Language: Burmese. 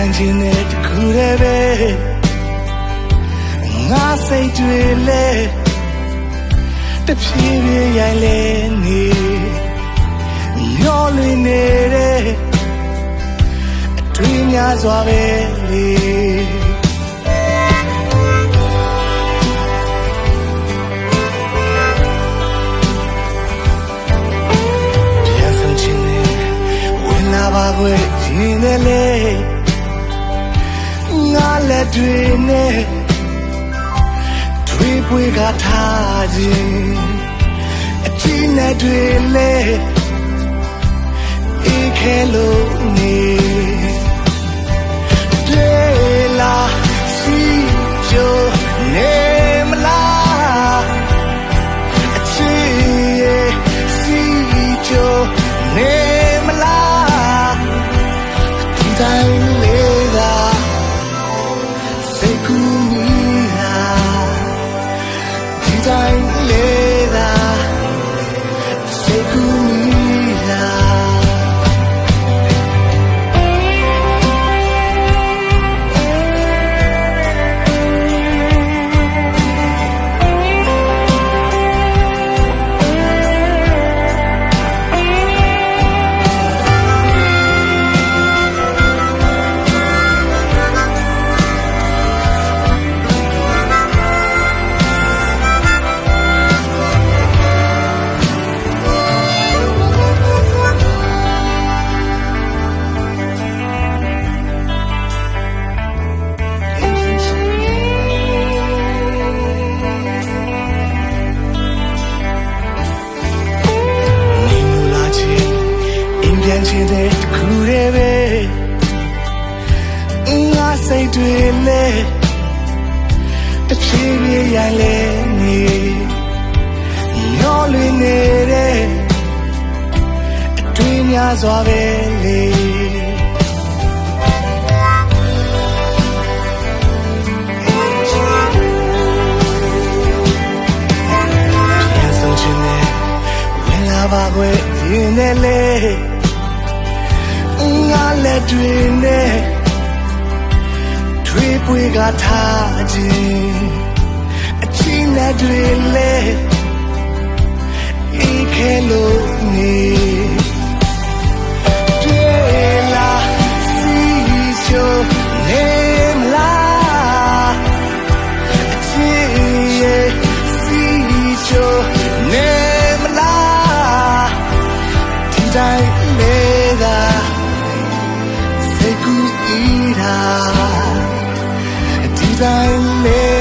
ပြန်ခြင်းနဲ့တခုတည်းပဲငါစိတ်တွေလဲတဖြည်းဖြည်းရိုင်းလဲနေမျောလွင်နေတဲ့အတွေ့များစွာပဲလေပြန်ဆောင်ခြင်းနဲ့ဝင်လာပါခွင့်ရင်နဲ့လေငါလက်တွေနဲ့တွေးပွေကထားခြင်းအချီးနဲ့တွေလဲအေးခဲလို့နေတွေလာစီကြိုနေမလားအချီးစီကြိုနေမလားဒီတိုင်းလေးသာစိတ်ကူးမိလားဒီတိုင်းလေးသာစိတ်ကူးမိလားပြန်ခြင်းတဲ့တခုတည်းပဲငါစိတ်တွေလဲတဖြည်းဖြည်းရိုင်းလဲနေမျောလွင်နေတဲ့အတွေ့များစွာပဲလေပြန်ဆုံးခြင်းနဲ့ဝင်လာပါခွင့်ရင်နဲ့လေငါလက်တွေနဲ့တွေးပွေကထားခြင်းအချီးနဲ့တွေလဲအေးခဲလို့နေတွေလာစီချိုနေမလားအချီးစီချိုနေမလားဒီတိုင်းလေးသာစိတ်ကူးဤတာဒီတိုင်းလေး